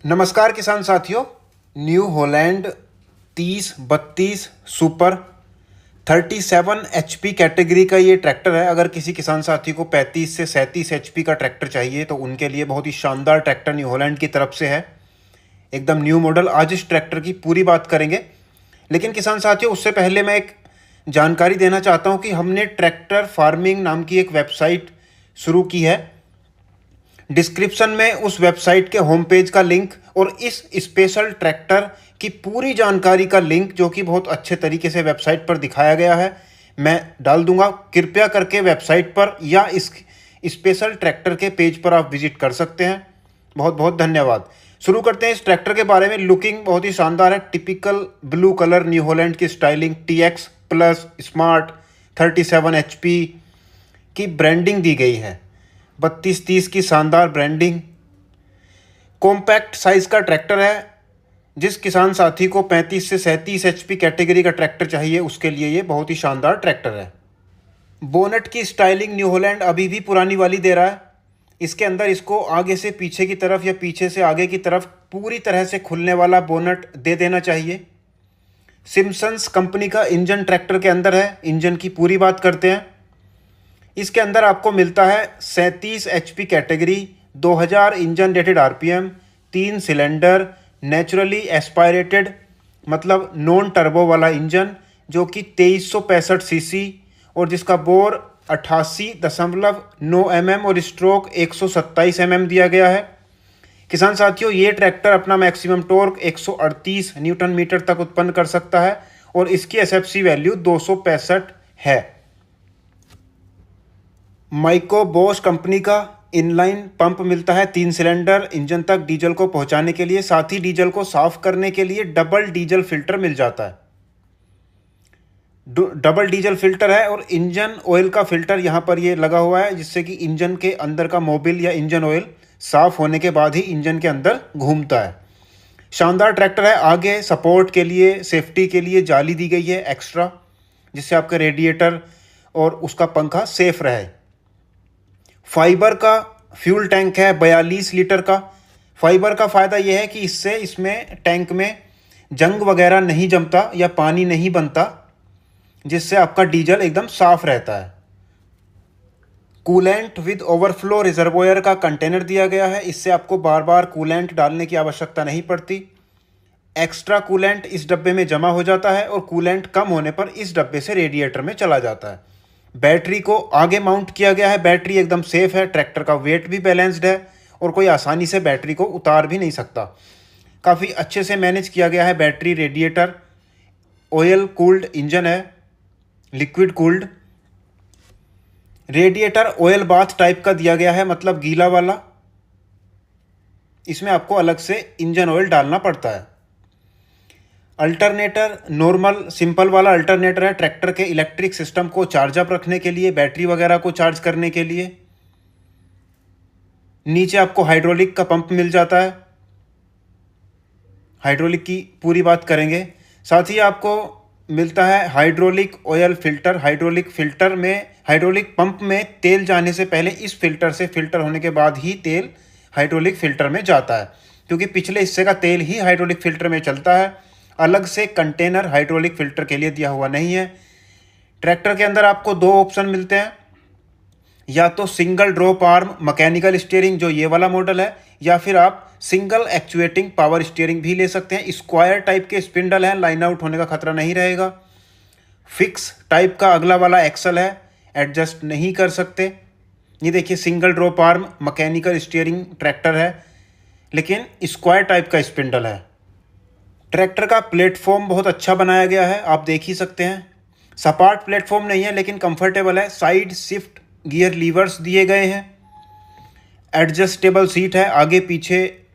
नमस्कार किसान साथियों। New Holland 3032 super 37 HP category का ये ट्रैक्टर है। अगर किसी किसान साथी को 35 से 37 एचपी का ट्रैक्टर चाहिए तो उनके लिए बहुत ही शानदार ट्रैक्टर न्यू हॉलैंड की तरफ से है। एकदम न्यू मॉडल। आज इस ट्रैक्टर की पूरी बात करेंगे, लेकिन किसान साथियों उससे पहले मैं एक जानकारी देना चाहता हूँ कि हमने ट्रैक्टर फार्मिंग नाम की एक वेबसाइट शुरू की है। डिस्क्रिप्शन में उस वेबसाइट के होम पेज का लिंक और इस स्पेशल ट्रैक्टर की पूरी जानकारी का लिंक, जो कि बहुत अच्छे तरीके से वेबसाइट पर दिखाया गया है, मैं डाल दूंगा। कृपया करके वेबसाइट पर या इस स्पेशल ट्रैक्टर के पेज पर आप विजिट कर सकते हैं। बहुत बहुत धन्यवाद। शुरू करते हैं इस ट्रैक्टर के बारे में। लुकिंग बहुत ही शानदार है। Typical blue colour New Holland की styling, TX plus smart 37 HP की ब्रांडिंग दी गई है। 3230 की शानदार ब्रांडिंग। कॉम्पैक्ट साइज का ट्रैक्टर है। जिस किसान साथी को 35 से 37 HP कैटेगरी का ट्रैक्टर चाहिए उसके लिए ये बहुत ही शानदार ट्रैक्टर है। बोनट की स्टाइलिंग न्यू हॉलैंड अभी भी पुरानी वाली दे रहा है। इसके अंदर इसको आगे से पीछे की तरफ या पीछे से आगे की तरफ पूरी तरह से खुलने वाला बोनट दे देना चाहिए। सिम्पसन्स कंपनी का इंजन ट्रैक्टर के अंदर है। इंजन की पूरी बात करते हैं। इसके अंदर आपको मिलता है 37 HP category, 2000 engine rated RPM, 3 cylinder, naturally aspirated मतलब नॉन टर्बो वाला इंजन, जो कि 2365 सीसी और जिसका बोर 88.9 mm और स्ट्रोक 127 mm दिया गया है। किसान साथियों ये ट्रैक्टर अपना मैक्सिमम टॉर्क 138 न्यूटन मीटर तक उत्पन्न कर सकता है और इसकी SFC वैल्यू 265 है। माइको बॉश कंपनी का इनलाइन पंप मिलता है 3 सिलेंडर इंजन तक डीजल को पहुंचाने के लिए। साथ ही डीजल को साफ करने के लिए डबल डीजल फिल्टर मिल जाता है। डबल डीजल फिल्टर है और इंजन ऑयल का फिल्टर यहाँ पर ये लगा हुआ है, जिससे कि इंजन के अंदर का मोबिल या इंजन ऑयल साफ होने के बाद ही इंजन के अंदर घूमता है। शानदार ट्रैक्टर है। आगे सपोर्ट के लिए, सेफ्टी के लिए जाली दी गई है एक्स्ट्रा, जिससे आपका रेडिएटर और उसका पंखा सेफ रहे। फाइबर का फ्यूल टैंक है 42 लीटर का। फाइबर का फ़ायदा यह है कि इसमें टैंक में जंग वगैरह नहीं जमता या पानी नहीं बनता, जिससे आपका डीजल एकदम साफ रहता है। कूलेंट विद ओवरफ्लो रिजर्वोयर का कंटेनर दिया गया है। इससे आपको बार बार कूलेंट डालने की आवश्यकता नहीं पड़ती। एक्स्ट्रा कूलेंट इस डब्बे में जमा हो जाता है और कूलेंट कम होने पर इस डब्बे से रेडिएटर में चला जाता है। बैटरी को आगे माउंट किया गया है। बैटरी एकदम सेफ है। ट्रैक्टर का वेट भी बैलेंस्ड है और कोई आसानी से बैटरी को उतार भी नहीं सकता। काफ़ी अच्छे से मैनेज किया गया है battery. Radiator oil cooled engine है, liquid cooled. Radiator oil bath type का दिया गया है, मतलब गीला वाला। इसमें आपको अलग से इंजन ऑयल डालना पड़ता है। अल्टरनेटर नॉर्मल सिंपल वाला अल्टरनेटर है ट्रैक्टर के इलेक्ट्रिक सिस्टम को चार्ज अप रखने के लिए, बैटरी वगैरह को चार्ज करने के लिए। नीचे आपको हाइड्रोलिक का पंप मिल जाता है। हाइड्रोलिक की पूरी बात करेंगे। साथ ही आपको मिलता है hydraulic oil filter. Hydraulic pump में तेल जाने से पहले इस फिल्टर से फिल्टर होने के बाद ही तेल हाइड्रोलिक फिल्टर में जाता है, क्योंकि पिछले हिस्से का तेल ही हाइड्रोलिक फिल्टर में चलता है। अलग से कंटेनर हाइड्रोलिक फिल्टर के लिए दिया हुआ नहीं है। ट्रैक्टर के अंदर आपको 2 ऑप्शन मिलते हैं, या तो single drop arm mechanical steering जो ये वाला मॉडल है, या फिर आप सिंगल एक्चुएटिंग पावर स्टीयरिंग भी ले सकते हैं। स्क्वायर टाइप के स्पिंडल हैं, लाइन आउट होने का खतरा नहीं रहेगा। फिक्स टाइप का अगला वाला एक्सल है, एडजस्ट नहीं कर सकते। ये देखिए single drop arm mechanical steering tractor है, लेकिन स्क्वायर टाइप का स्पिंडल है। ट्रैक्टर का प्लेटफॉर्म बहुत अच्छा बनाया गया है, आप देख ही सकते हैं। सपाट प्लेटफॉर्म नहीं है लेकिन कंफर्टेबल है। साइड शिफ्ट गियर लीवर्स दिए गए हैं। एडजस्टेबल सीट है, आगे पीछे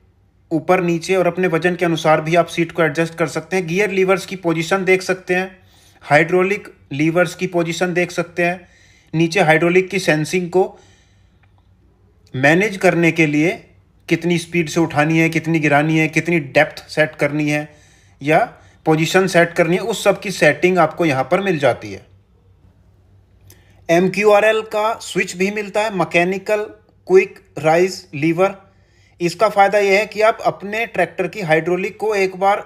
ऊपर नीचे और अपने वजन के अनुसार भी आप सीट को एडजस्ट कर सकते हैं। गियर लीवर्स की पोजीशन देख सकते हैं। हाइड्रोलिक लीवर्स की पोजीशन देख सकते हैं। नीचे हाइड्रोलिक की सेंसिंग को मैनेज करने के लिए कितनी स्पीड से उठानी है, कितनी गिरानी है, कितनी डेप्थ सेट करनी है या पोजीशन सेट करनी है, उस सब की सेटिंग आपको यहाँ पर मिल जाती है। MQRL का स्विच भी मिलता है, मैकेनिकल क्विक राइज लीवर। इसका फ़ायदा यह है कि आप अपने ट्रैक्टर की हाइड्रोलिक को एक बार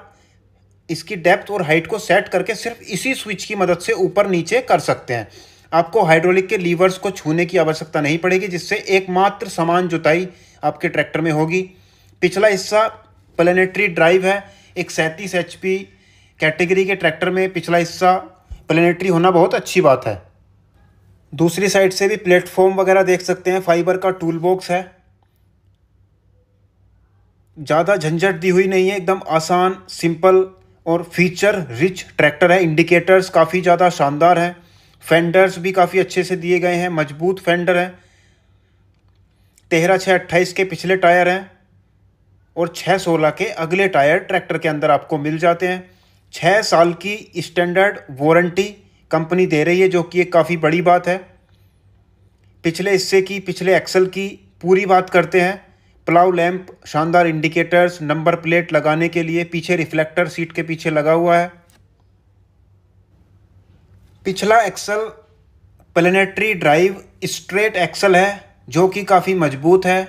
इसकी डेप्थ और हाइट को सेट करके सिर्फ इसी स्विच की मदद से ऊपर नीचे कर सकते हैं। आपको हाइड्रोलिक के लीवर्स को छूने की आवश्यकता नहीं पड़ेगी, जिससे एकमात्र समान जुताई आपके ट्रैक्टर में होगी। पिछला हिस्सा प्लेनेटरी ड्राइव है। एक 37 HP कैटेगरी के ट्रैक्टर में पिछला हिस्सा प्लेनेटरी होना बहुत अच्छी बात है। दूसरी साइड से भी प्लेटफॉर्म वगैरह देख सकते हैं, फाइबर का टूल बॉक्स है। ज़्यादा झंझट दी हुई नहीं है, एकदम आसान, सिंपल और फीचर रिच ट्रैक्टर है। इंडिकेटर्स काफ़ी ज़्यादा शानदार हैं। फेंडर्स भी काफ़ी अच्छे से दिए गए हैं, मजबूत फेंडर हैं। 13/6/28 के पिछले टायर हैं और 6/16 के अगले टायर ट्रैक्टर के अंदर आपको मिल जाते हैं। 6 साल की स्टैंडर्ड वारंटी कंपनी दे रही है, जो कि एक काफ़ी बड़ी बात है। पिछले हिस्से की, पिछले एक्सल की पूरी बात करते हैं। प्लाउ लैंप, शानदार इंडिकेटर्स, नंबर प्लेट लगाने के लिए पीछे रिफ्लेक्टर सीट के पीछे लगा हुआ है। पिछला axle planetary drive straight axle है, जो कि काफ़ी मजबूत है,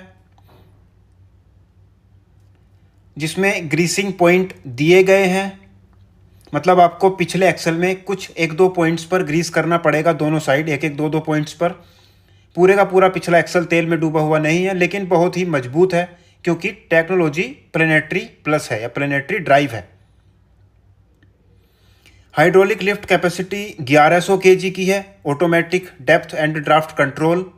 जिसमें ग्रीसिंग पॉइंट दिए गए हैं। मतलब आपको पिछले एक्सल में कुछ 1-2 पॉइंट्स पर ग्रीस करना पड़ेगा, दोनों साइड 1-1, 2-2 पॉइंट्स पर। पूरे का पूरा पिछला एक्सल तेल में डूबा हुआ नहीं है, लेकिन बहुत ही मजबूत है, क्योंकि टेक्नोलॉजी प्लेनेटरी प्लस है या प्लेनेटरी ड्राइव है। हाइड्रोलिक लिफ्ट कैपेसिटी 1100 kg की है। Automatic depth and draft control,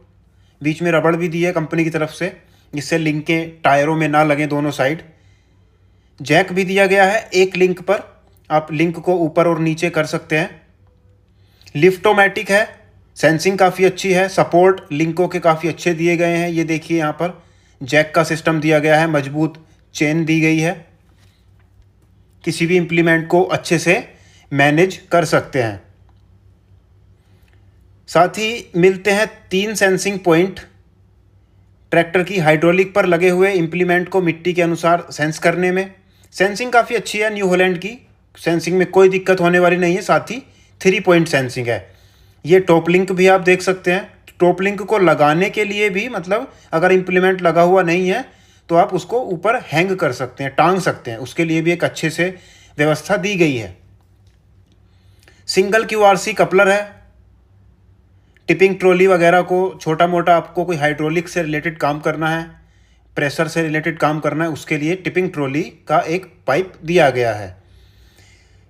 बीच में रबड़ भी दी है कंपनी की तरफ से, जिससे लिंकें टायरों में ना लगें दोनों साइड। जैक भी दिया गया है एक लिंक पर, आप लिंक को ऊपर और नीचे कर सकते हैं। लिफ्टोमेटिक है, सेंसिंग काफ़ी अच्छी है। सपोर्ट लिंकों के काफ़ी अच्छे दिए गए हैं। ये देखिए यहाँ पर जैक का सिस्टम दिया गया है, मजबूत चेन दी गई है, किसी भी इम्प्लीमेंट को अच्छे से मैनेज कर सकते हैं। साथ ही मिलते हैं 3 सेंसिंग पॉइंट ट्रैक्टर की हाइड्रोलिक पर लगे हुए इम्प्लीमेंट को मिट्टी के अनुसार सेंस करने में। सेंसिंग काफ़ी अच्छी है न्यू हॉलैंड की, सेंसिंग में कोई दिक्कत होने वाली नहीं है। साथ ही 3 पॉइंट सेंसिंग है। ये टॉप लिंक भी आप देख सकते हैं। टॉप लिंक को लगाने के लिए भी, मतलब अगर इम्प्लीमेंट लगा हुआ नहीं है तो आप उसको ऊपर हैंग कर सकते हैं, टांग सकते हैं, उसके लिए भी एक अच्छे से व्यवस्था दी गई है। सिंगल QRC कपलर है। टिपिंग ट्रॉली वगैरह को छोटा मोटा आपको कोई हाइड्रोलिक से रिलेटेड काम करना है, प्रेशर से रिलेटेड काम करना है, उसके लिए टिपिंग ट्रॉली का एक पाइप दिया गया है।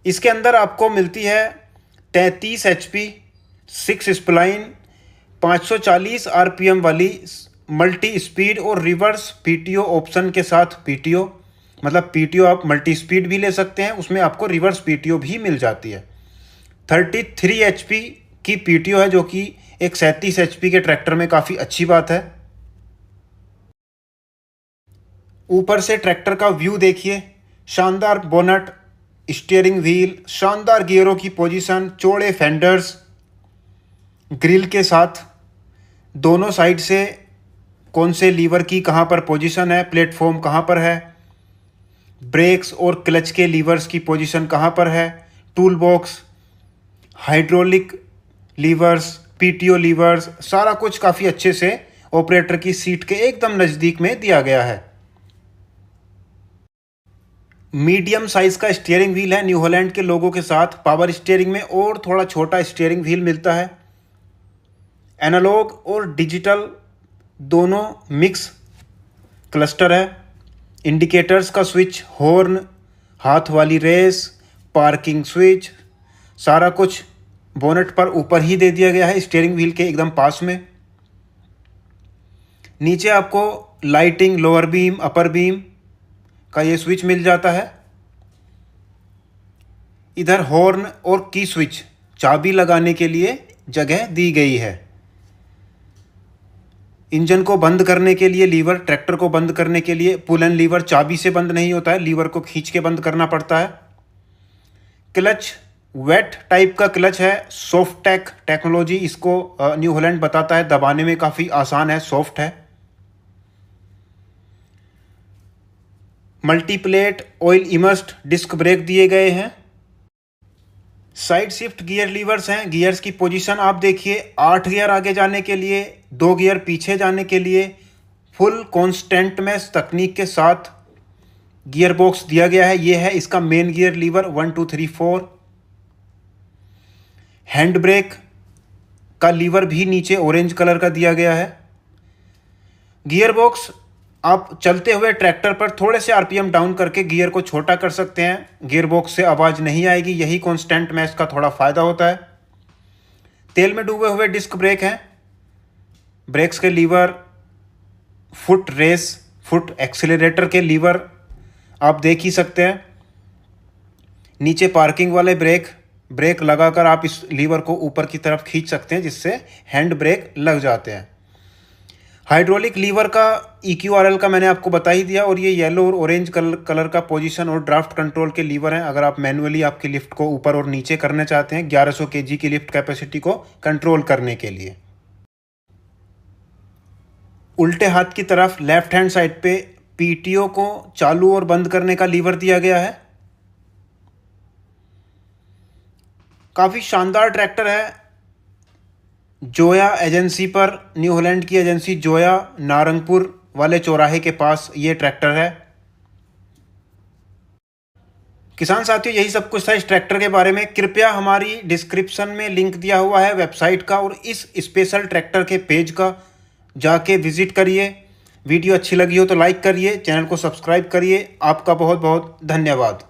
इसके अंदर आपको मिलती है 33 HP 6 स्प्लाइन 540 RPM वाली मल्टी स्पीड और रिवर्स PTO ऑप्शन के साथ PTO, मतलब PTO आप मल्टी स्पीड भी ले सकते हैं, उसमें आपको रिवर्स PTO भी मिल जाती है। 33 HP की PTO है, जो कि एक 37 HP के ट्रैक्टर में काफ़ी अच्छी बात है। ऊपर से ट्रैक्टर का व्यू देखिए, शानदार बोनट, स्टीयरिंग व्हील, शानदार गियरों की पोजीशन, चौड़े फेंडर्स, ग्रिल के साथ दोनों साइड से कौन से लीवर की कहाँ पर पोजीशन है, प्लेटफॉर्म कहाँ पर है, ब्रेक्स और क्लच के लीवर्स की पोजीशन कहाँ पर है, tool box, hydraulic levers, PTO levers, सारा कुछ काफ़ी अच्छे से ऑपरेटर की सीट के एकदम नज़दीक में दिया गया है। मीडियम साइज का स्टीयरिंग व्हील है न्यू हॉलैंड के लोगों के साथ। पावर स्टीयरिंग में और थोड़ा छोटा स्टीयरिंग व्हील मिलता है। एनालॉग और डिजिटल दोनों मिक्स क्लस्टर है। इंडिकेटर्स का स्विच, हॉर्न, हाथ वाली रेस, पार्किंग स्विच, सारा कुछ बोनट पर ऊपर ही दे दिया गया है, स्टीयरिंग व्हील के एकदम पास में। नीचे आपको लाइटिंग, लोअर बीम, अपर बीम का ये स्विच मिल जाता है। इधर हॉर्न और की स्विच, चाबी लगाने के लिए जगह दी गई है। इंजन को बंद करने के लिए लीवर, ट्रैक्टर को बंद करने के लिए पुल एंड लीवर, चाबी से बंद नहीं होता है, लीवर को खींच के बंद करना पड़ता है। क्लच वेट टाइप का क्लच है, सॉफ्ट टेक टेक्नोलॉजी इसको न्यू हॉलैंड बताता है, दबाने में काफ़ी आसान है, सॉफ्ट है। Multiplate oil immersed disc brake दिए गए हैं। साइड शिफ्ट गियर लीवर्स हैं। गियर्स की पोजीशन आप देखिए, 8 गियर आगे जाने के लिए, 2 गियर पीछे जाने के लिए, फुल कांस्टेंट मैश तकनीक के साथ गियर बॉक्स दिया गया है। ये है इसका main gear lever 1 2 3 4। Hand brake का लीवर भी नीचे ऑरेंज कलर का दिया गया है। गियर बॉक्स आप चलते हुए ट्रैक्टर पर थोड़े से आरपीएम डाउन करके गियर को छोटा कर सकते हैं। गियर बॉक्स से आवाज़ नहीं आएगी, यही कांस्टेंट मैश का थोड़ा फ़ायदा होता है। तेल में डूबे हुए डिस्क ब्रेक हैं। ब्रेक्स के lever, foot rest, foot accelerator के लीवर आप देख ही सकते हैं। नीचे पार्किंग वाले ब्रेक लगाकर आप इस लीवर को ऊपर की तरफ खींच सकते हैं, जिससे हैंड ब्रेक लग जाते हैं। हाइड्रोलिक लीवर का EQRL का मैंने आपको बता ही दिया। और ये येलो और ऑरेंज कलर का पोजीशन और ड्राफ्ट कंट्रोल के लीवर हैं। अगर आप मैनुअली आपकी लिफ्ट को ऊपर और नीचे करना चाहते हैं 1100 kg की लिफ्ट कैपेसिटी को कंट्रोल करने के लिए। उल्टे हाथ की तरफ लेफ्ट हैंड साइड पे PTO को चालू और बंद करने का लीवर दिया गया है। काफ़ी शानदार ट्रैक्टर है। जोया एजेंसी पर, न्यू हॉलैंड की एजेंसी जोया, नारंगपुर वाले चौराहे के पास ये ट्रैक्टर है। किसान साथियों, यही सब कुछ था इस ट्रैक्टर के बारे में। कृपया हमारी डिस्क्रिप्शन में लिंक दिया हुआ है वेबसाइट का और इस स्पेशल ट्रैक्टर के पेज का, जाके विजिट करिए। वीडियो अच्छी लगी हो तो लाइक करिए, चैनल को सब्सक्राइब करिए। आपका बहुत बहुत धन्यवाद।